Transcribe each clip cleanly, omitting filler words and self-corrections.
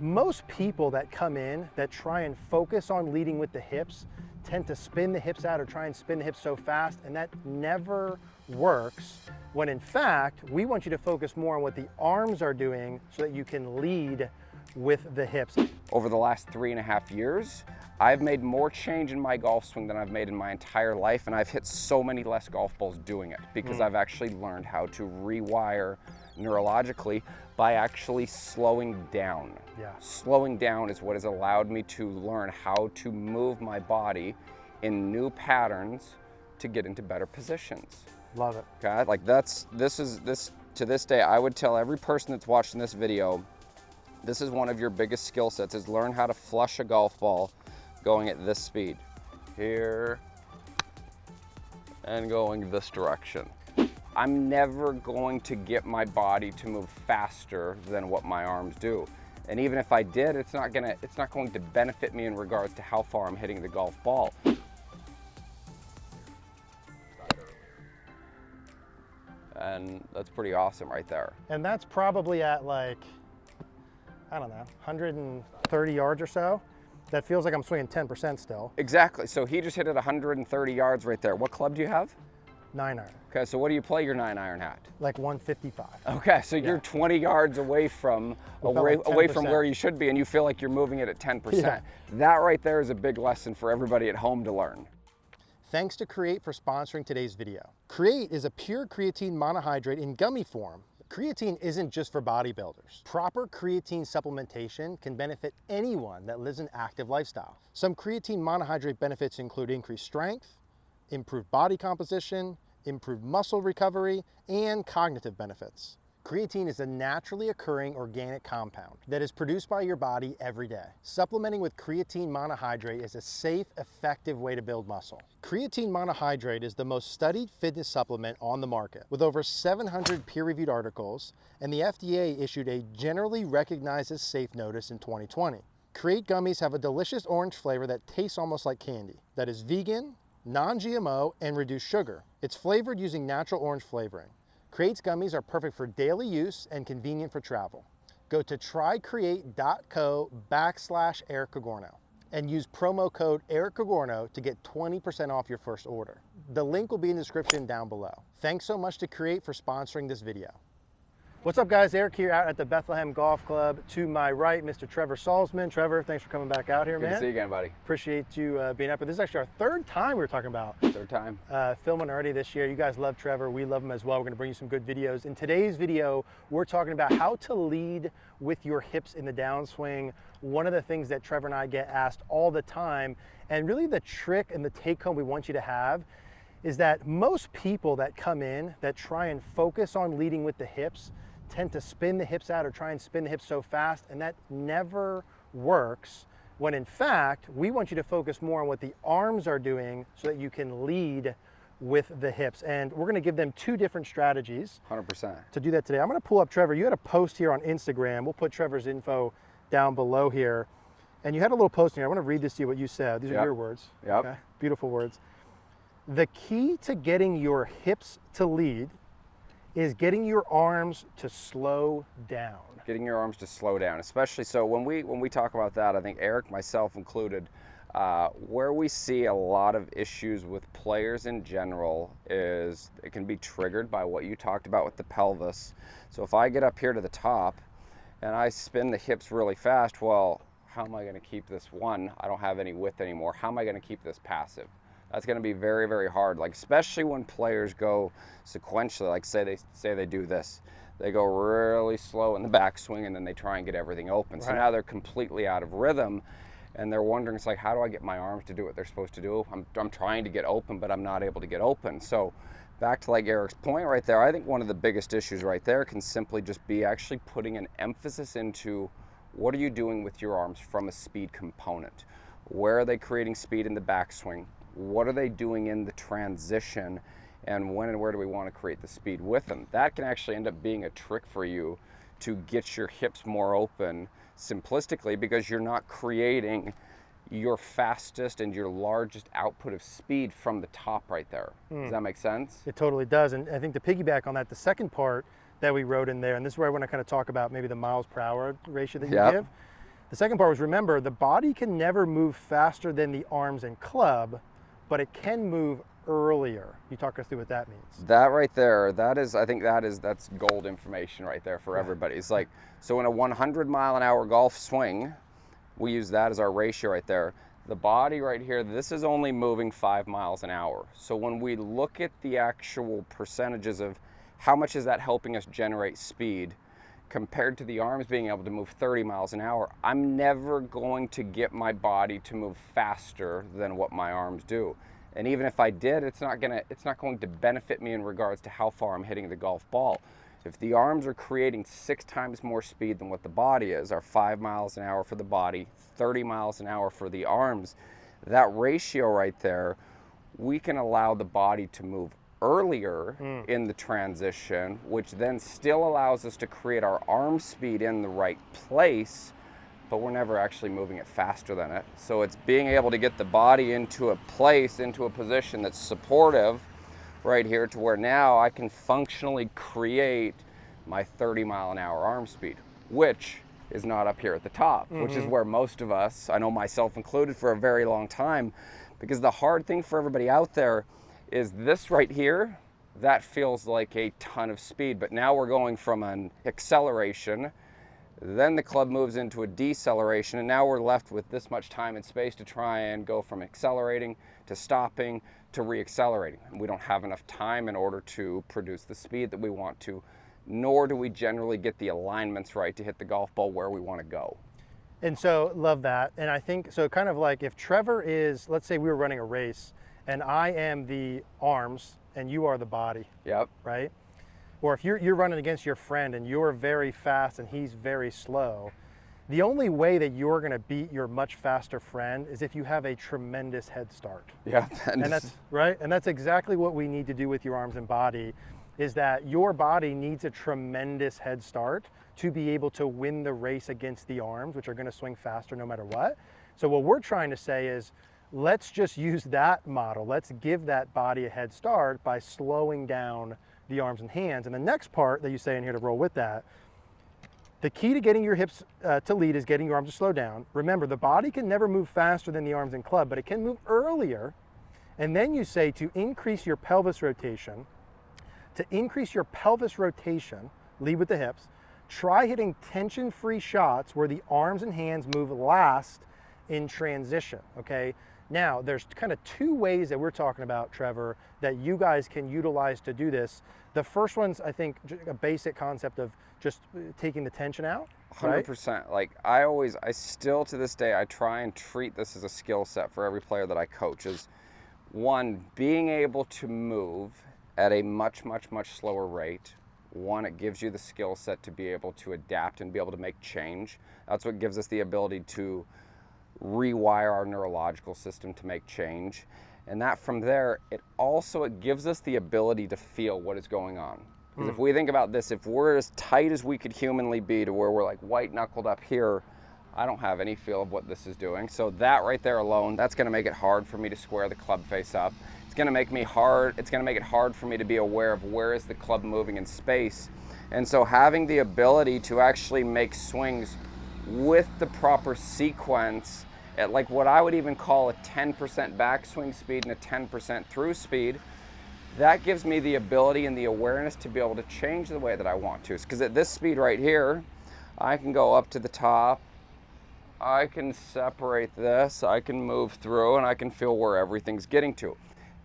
most people that come in that try and focus on leading with the hips tend to spin the hips out or try and spin the hips so fast, and that never works, when in fact, we want you to focus more on what the arms are doing so that you can lead with the hips. Over the last 3.5 years, I've made more change in my golf swing than I've made in my entire life, and I've hit so many less golf balls doing it because I've actually learned how to rewire neurologically by actually slowing down. Yeah. Slowing down is what has allowed me to learn how to move my body in new patterns to get into better positions. Love it. Okay, like this to this day, I would tell every person that's watching this video, this is one of your biggest skill sets, is learn how to flush a golf ball going at this speed. Here, and going this direction. I'm never going to get my body to move faster than what my arms do. And even if I did, it's not going to benefit me in regards to how far I'm hitting the golf ball. And that's pretty awesome right there. And that's probably at like, I don't know, 130 yards or so. That feels like I'm swinging 10% still. Exactly. So he just hit it 130 yards right there. What club do you have? 9-iron. Okay, so what do you play your 9-iron at? Like 155. Okay, so you're 20 yards away from where you should be, and you feel like you're moving it at 10%. Yeah. That right there is a big lesson for everybody at home to learn. Thanks to Create for sponsoring today's video. Create is a pure creatine monohydrate in gummy form. Creatine isn't just for bodybuilders. Proper creatine supplementation can benefit anyone that lives an active lifestyle. Some creatine monohydrate benefits include increased strength, improved body composition, improved muscle recovery, and cognitive benefits. Creatine is a naturally occurring organic compound that is produced by your body every day. Supplementing with creatine monohydrate is a safe, effective way to build muscle. Creatine monohydrate is the most studied fitness supplement on the market, with over 700 peer-reviewed articles, and the FDA issued a generally recognized as safe notice in 2020. Create gummies have a delicious orange flavor that tastes almost like candy, that is vegan, non-GMO, and reduced sugar. It's flavored using natural orange flavoring. Create's gummies are perfect for daily use and convenient for travel. Go to trycreate.co/Eric Cogorno and use promo code Eric Cogorno to get 20% off your first order. The link will be in the description down below. Thanks so much to Create for sponsoring this video. What's up guys, Eric here out at the Bethlehem Golf Club. To my right, Mr. Trevor Salzman. Trevor, thanks for coming back out here, man. Good to see you again, buddy. Appreciate you being up. But this is actually our third time we were talking about. Third time. Filming already this year. You guys love Trevor, we love him as well. We're gonna bring you some good videos. In today's video, we're talking about how to lead with your hips in the downswing. One of the things that Trevor and I get asked all the time, and really the trick and the take home we want you to have, is that most people that come in that try and focus on leading with the hips tend to spin the hips out or try and spin the hips so fast, and that never works, when in fact, we want you to focus more on what the arms are doing so that you can lead with the hips. And we're gonna give them two different strategies 100%. to do that today. I'm gonna pull up Trevor. You had a post here on Instagram. We'll put Trevor's info down below here. And you had a little post here. I wanna read this to you, what you said. These are your words. Yep. Okay? Beautiful words. The key to getting your hips to lead is getting your arms to slow down. Getting your arms to slow down, especially so when we talk about that, I think Eric, myself included, where we see a lot of issues with players in general is it can be triggered by what you talked about with the pelvis. So if I get up here to the top and I spin the hips really fast, well, how am I going to keep this? One, I don't have any width anymore. How am I going to keep this passive? That's going to be very, very hard. Like especially when players go sequentially, like say they do this, they go really slow in the backswing and then they try and get everything open. So now they're completely out of rhythm, and they're wondering, it's like, how do I get my arms to do what they're supposed to do? I'm trying to get open, but I'm not able to get open. So back to like Eric's point right there, I think one of the biggest issues right there can simply just be actually putting an emphasis into what are you doing with your arms from a speed component? Where are they creating speed in the backswing? What are they doing in the transition, and when and where do we want to create the speed with them? That can actually end up being a trick for you to get your hips more open simplistically, because you're not creating your fastest and your largest output of speed from the top right there. Does that make sense? It totally does. And I think to piggyback on that, the second part that we wrote in there, and this is where I want to kind of talk about maybe the miles per hour ratio that you give. The second part was, remember, the body can never move faster than the arms and club, but it can move earlier. You talk us through what that means. That right there, I think that's gold information right there for everybody. It's like, so in a 100-mile-an-hour golf swing, we use that as our ratio right there. The body right here, this is only moving 5 miles an hour. So when we look at the actual percentages of how much is that helping us generate speed, compared to the arms being able to move 30 miles an hour, I'm never going to get my body to move faster than what my arms do. And even if I did, it's not going to benefit me in regards to how far I'm hitting the golf ball. If the arms are creating 6 times more speed than what the body is, or 5 miles an hour for the body, 30 miles an hour for the arms, that ratio right there, we can allow the body to move earlier in the transition, which then still allows us to create our arm speed in the right place, but we're never actually moving it faster than it. So it's being able to get the body into a place, into a position that's supportive right here, to where now I can functionally create my 30-mile-an-hour arm speed, which is not up here at the top, which is where most of us, I know myself included, for a very long time, because the hard thing for everybody out there is this right here, that feels like a ton of speed, but now we're going from an acceleration, then the club moves into a deceleration, and now we're left with this much time and space to try and go from accelerating to stopping to re-accelerating. We don't have enough time in order to produce the speed that we want to, nor do we generally get the alignments right to hit the golf ball where we want to go. And so, love that. And I think, so kind of like if Trevor is, let's say we were running a race, and I am the arms and you are the body. Yep. Right? Or if you're running against your friend and you're very fast and he's very slow, the only way that you're going to beat your much faster friend is if you have a tremendous head start. Yeah. And that's right. And that's exactly what we need to do with your arms and body, is that your body needs a tremendous head start to be able to win the race against the arms, which are going to swing faster no matter what. So what we're trying to say is, let's just use that model. Let's give that body a head start by slowing down the arms and hands. And the next part that you say in here to roll with that, the key to getting your hips to lead is getting your arms to slow down. Remember, the body can never move faster than the arms and club, but it can move earlier. And then you say to increase your pelvis rotation. To increase your pelvis rotation, lead with the hips. Try hitting tension-free shots where the arms and hands move last in transition, okay? Now, there's kind of 2 ways that we're talking about, Trevor, that you guys can utilize to do this. The first one's, I think, a basic concept of just taking the tension out. 100%. Like I still to this day, I try and treat this as a skill set for every player that I coach, is one, being able to move at a much, much, much slower rate. One, it gives you the skill set to be able to adapt and be able to make change. That's what gives us the ability to rewire our neurological system to make change. And that from there, it gives us the ability to feel what is going on. Because if we think about this, if we're as tight as we could humanly be to where we're like white knuckled up here, I don't have any feel of what this is doing. So that right there alone, that's going to make it hard for me to square the club face up. It's going to make it hard for me to be aware of where is the club moving in space. And so having the ability to actually make swings with the proper sequence at like what I would even call a 10% backswing speed and a 10% through speed, that gives me the ability and the awareness to be able to change the way that I want to. Because at this speed right here, I can go up to the top, I can separate this, I can move through, and I can feel where everything's getting to.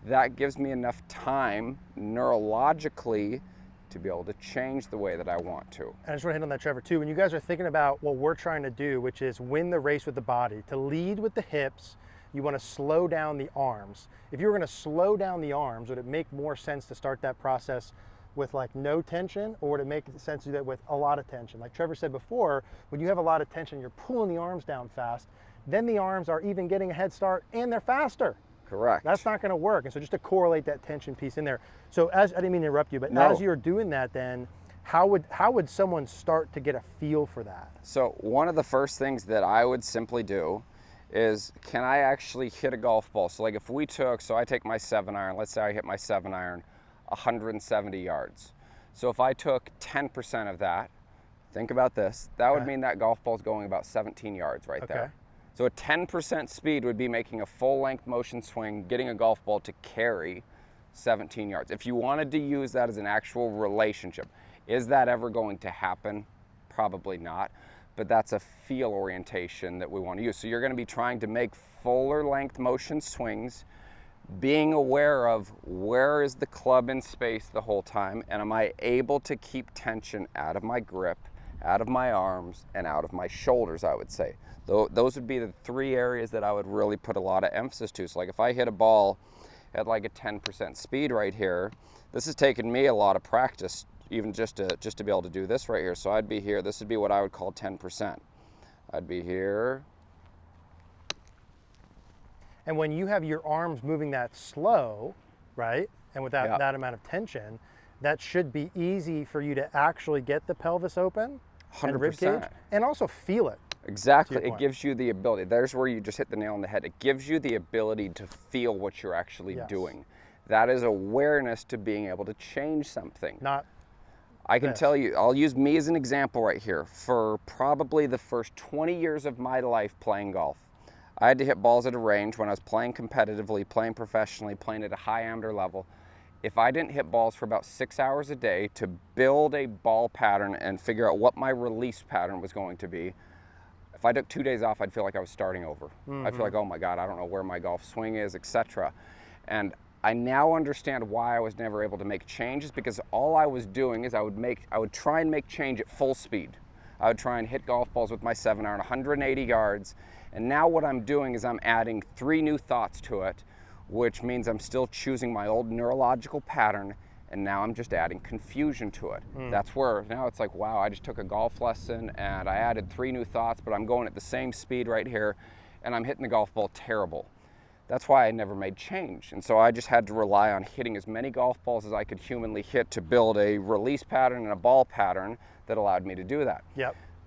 That gives me enough time neurologically to be able to change the way that I want to. And I just want to hit on that, Trevor, too. When you guys are thinking about what we're trying to do, which is win the race with the body, to lead with the hips, you want to slow down the arms. If you were going to slow down the arms, would it make more sense to start that process with like no tension, or would it make sense to do that with a lot of tension? Like Trevor said before, when you have a lot of tension, you're pulling the arms down fast, then the arms are even getting a head start and they're faster. Correct. That's not going to work. And so just to correlate that tension piece in there. So I didn't mean to interrupt you, but No. As you're doing that, then how would someone start to get a feel for that? So one of the first things that I would simply do is, can I actually hit a golf ball? So like if we took, so I take my 7-iron, let's say I hit my 7-iron 170 yards. So if I took 10% of that, Think about this. That would Okay. mean that golf ball's going about 17 yards right there. So a 10% speed would be making a full length motion swing, getting a golf ball to carry 17 yards. If you wanted to use that as an actual relationship, is that ever going to happen? Probably not, but that's a feel orientation that we want to use. So you're going to be trying to make fuller length motion swings, being aware of where is the club in space the whole time, and am I able to keep tension out of my grip, out of my arms, and out of my shoulders, I would say. Those would be the three areas that I would really put a lot of emphasis to. So like if I hit a ball at like a 10% speed right here, this has taken me a lot of practice, even just to be able to do this right here. So I'd be here, this would be what I would call 10%. I'd be here. And when you have your arms moving that slow, right, and with that, that amount of tension, that should be easy for you to actually get the pelvis open 100%. and rib cage, and also feel it. Exactly. It gives you the ability. There's where you just hit the nail on the head. It gives you the ability to feel what you're actually doing. That is awareness to being able to change something. I can tell you, I'll use me as an example right here. For probably the first 20 years of my life playing golf, I had to hit balls at a range when I was playing competitively, playing professionally, playing at a high amateur level. If I didn't hit balls for about 6 hours a day to build a ball pattern and figure out what my release pattern was going to be, if I took 2 days off, I'd feel like I was starting over. I'd feel like, oh my God, I don't know where my golf swing is, etc. And I now understand why I was never able to make changes, because all I was doing is I would try and make change at full speed. I would try and hit golf balls with my 7-iron 180 yards. And now what I'm doing is I'm adding 3 new thoughts to it, which means I'm still choosing my old neurological pattern, and now I'm just adding confusion to it. That's where now it's like, wow, I just took a golf lesson and I added 3 new thoughts, but I'm going at the same speed right here and I'm hitting the golf ball terrible. That's why I never made change. And so I just had to rely on hitting as many golf balls as I could humanly hit to build a release pattern and a ball pattern that allowed me to do that.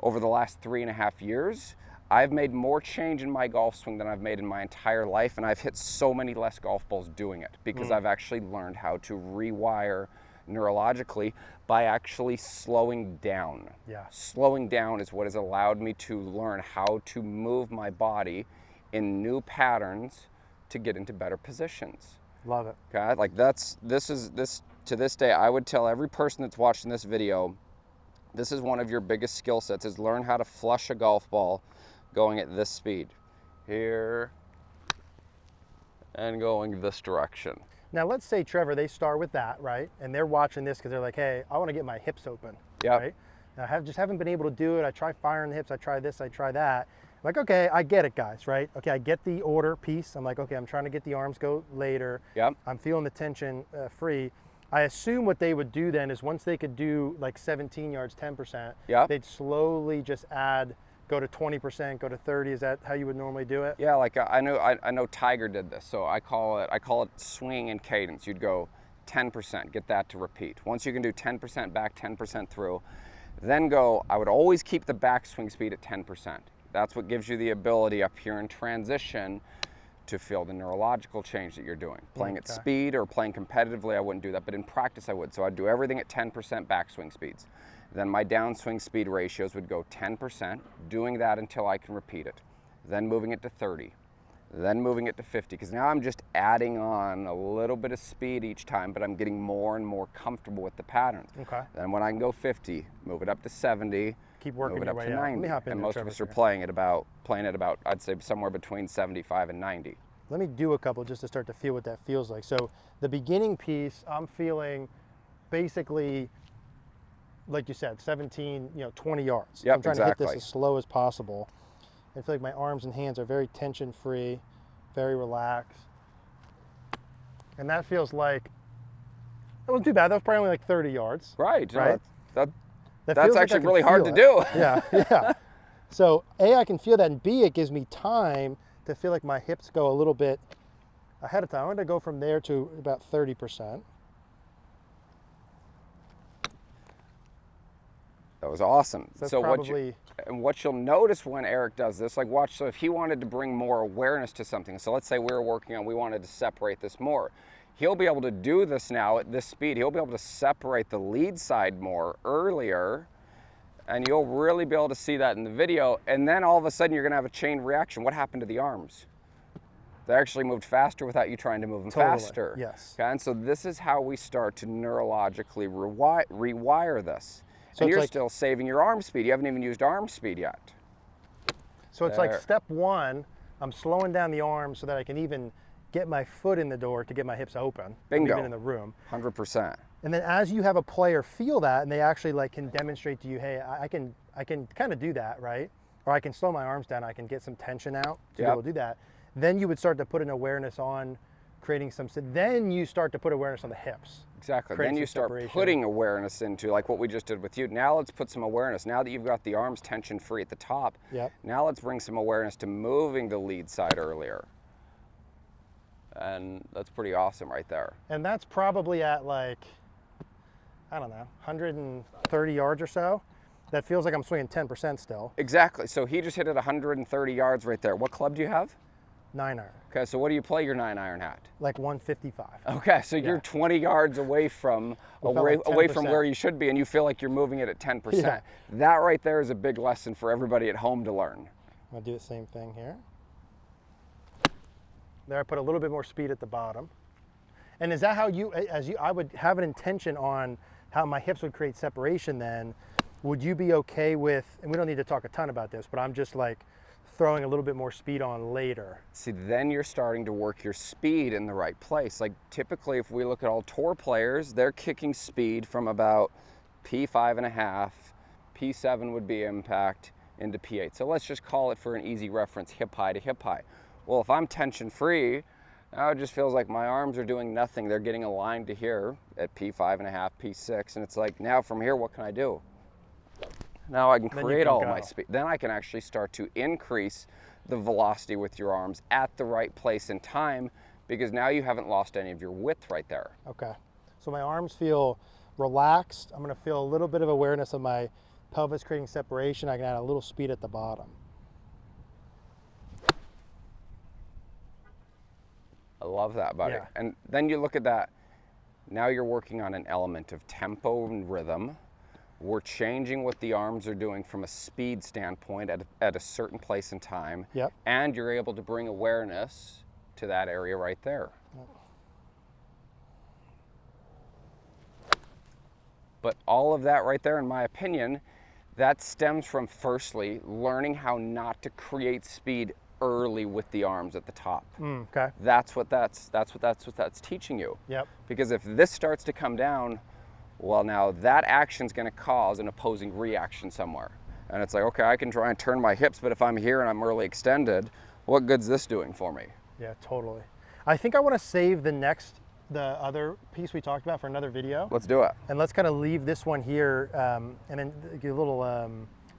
Over the last 3.5 years, I've made more change in my golf swing than I've made in my entire life, and I've hit so many less golf balls doing it because I've actually learned how to rewire neurologically by actually slowing down. Slowing down is what has allowed me to learn how to move my body in new patterns to get into better positions. Love it. Okay, like this to this day, I would tell every person that's watching this video, this is one of your biggest skill sets, is learn how to flush a golf ball going at this speed. Here, and going this direction. Now let's say, Trevor, they start with that, right? And they're watching this because they're like, hey, I want to get my hips open, right? And I just haven't been able to do it. I try firing the hips, I try this, I try that. I'm like, okay, I get it, guys, right? Okay, I get the order piece. I'm like, okay, I'm trying to get the arms go later. I'm feeling the tension free. I assume what they would do then is once they could do like 17 yards, 10%, they'd slowly just add, go to 20%, go to 30. Is that how you would normally do it? Yeah, like I know Tiger did this. So I call it swing and cadence. You'd go 10%, get that to repeat. Once you can do 10% back, 10% through, then go, I would always keep the backswing speed at 10%. That's what gives you the ability up here in transition to feel the neurological change that you're doing. Playing at speed or playing competitively, I wouldn't do that, but in practice I would. So I'd do everything at 10% backswing speeds. Then my downswing speed ratios would go 10%, doing that until I can repeat it. Then moving it to 30, then moving it to 50, because now I'm just adding on a little bit of speed each time, but I'm getting more and more comfortable with the patterns. Then when I can go 50, move it up to 70, keep working move it up your to way 90. out. And most of us are playing at about, I'd say somewhere between 75 and 90. Let me do a couple just to start to feel what that feels like. So the beginning piece, I'm feeling basically, like you said, 17, 20 yards. I'm trying to hit this as slow as possible. I feel like my arms and hands are very tension-free, very relaxed. And that feels like, it wasn't too bad. That was probably only like 30 yards. Right. Right? That's actually really hard to do. Yeah. So A, I can feel that, and B, it gives me time to feel like my hips go a little bit ahead of time. I'm going to go from there to about 30%. That was awesome. So what you'll notice when Eric does this, like watch, so if he wanted to bring more awareness to something, so let's say we wanted to separate this more, he'll be able to do this now at this speed. He'll be able to separate the lead side more earlier And you'll really be able to see that in the video. And then all of a sudden you're gonna have a chain reaction. What happened to the arms? They actually moved faster without you trying to move them faster. Yes. Okay? And so this is how we start to neurologically rewire this. So and you're like, still saving your arm speed. You haven't even used arm speed yet. So it's like step one, I'm slowing down the arm so that I can even get my foot in the door to get my hips open. Bingo. Even in the room. 100%. And then as you have a player feel that, and they actually like can demonstrate to you, hey, I can kind of do that, right? Or I can slow my arms down, I can get some tension out to be able to do that. Then you would start to put an awareness on creating some, then you start to put awareness on the hips. Exactly, then you start putting awareness into like what we just did with you. Now let's put some awareness. Now that you've got the arms tension free at the top, now let's bring some awareness to moving the lead side earlier. And that's pretty awesome right there. And that's probably at like, I don't know, 130 yards or so. That feels like I'm swinging 10% still. Exactly, so he just hit it 130 yards right there. What club do you have? 9-iron. Okay, so what do you play your 9-iron at? Like 155. Okay, so you're 20 yards away from away from where you should be, and you feel like you're moving it at 10%. Yeah. That right there is a big lesson for everybody at home to learn. I'm gonna do the same thing here. There, I put a little bit more speed at the bottom. And is that how I would have an intention on how my hips would create separation then? Would you be okay with, and we don't need to talk a ton about this, but I'm just like throwing a little bit more speed on later. See, then you're starting to work your speed in the right place. Like typically if we look at all tour players, they're kicking speed from about P5.5, P7 would be impact into P8. So let's just call it for an easy reference, hip high to hip high. Well, if I'm tension free, now it just feels like my arms are doing nothing. They're getting aligned to here at P5.5, P6, and it's like, now from here, what can I do? Now I can create all my speed. Then I can actually start to increase the velocity with your arms at the right place and time, because now you haven't lost any of your width right there. Okay, so my arms feel relaxed. I'm gonna feel a little bit of awareness of my pelvis creating separation. I can add a little speed at the bottom. I love that, buddy. Yeah. And then you look at that, now you're working on an element of tempo and rhythm. We're changing what the arms are doing from a speed standpoint at a certain place and time. Yep. And you're able to bring awareness to that area right there. Yep. But all of that right there, in my opinion, that stems from firstly, learning how not to create speed early with the arms at the top. Okay. That's what that's teaching you. Yep. Because if this starts to come down, well, now that action's going to cause an opposing reaction somewhere. And it's like, okay, I can try and turn my hips, but if I'm here and I'm early extended, what good's this doing for me? Yeah, totally. I think I want to save the other piece we talked about for another video. Let's do it. And let's kind of leave this one here and then give a little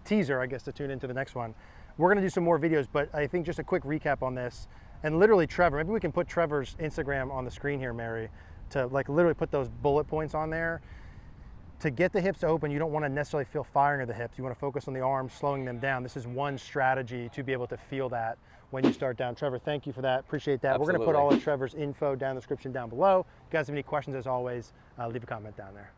teaser, I guess, to tune into the next one. We're going to do some more videos, but I think just a quick recap on this. And literally Trevor, maybe we can put Trevor's Instagram on the screen here, Mary, to like literally put those bullet points on there. To get the hips open, you don't want to necessarily feel firing of the hips. You want to focus on the arms, slowing them down. This is one strategy to be able to feel that when you start down. Trevor, thank you for that. Appreciate that. Absolutely. We're going to put all of Trevor's info down in the description down below. If you guys have any questions, as always, leave a comment down there.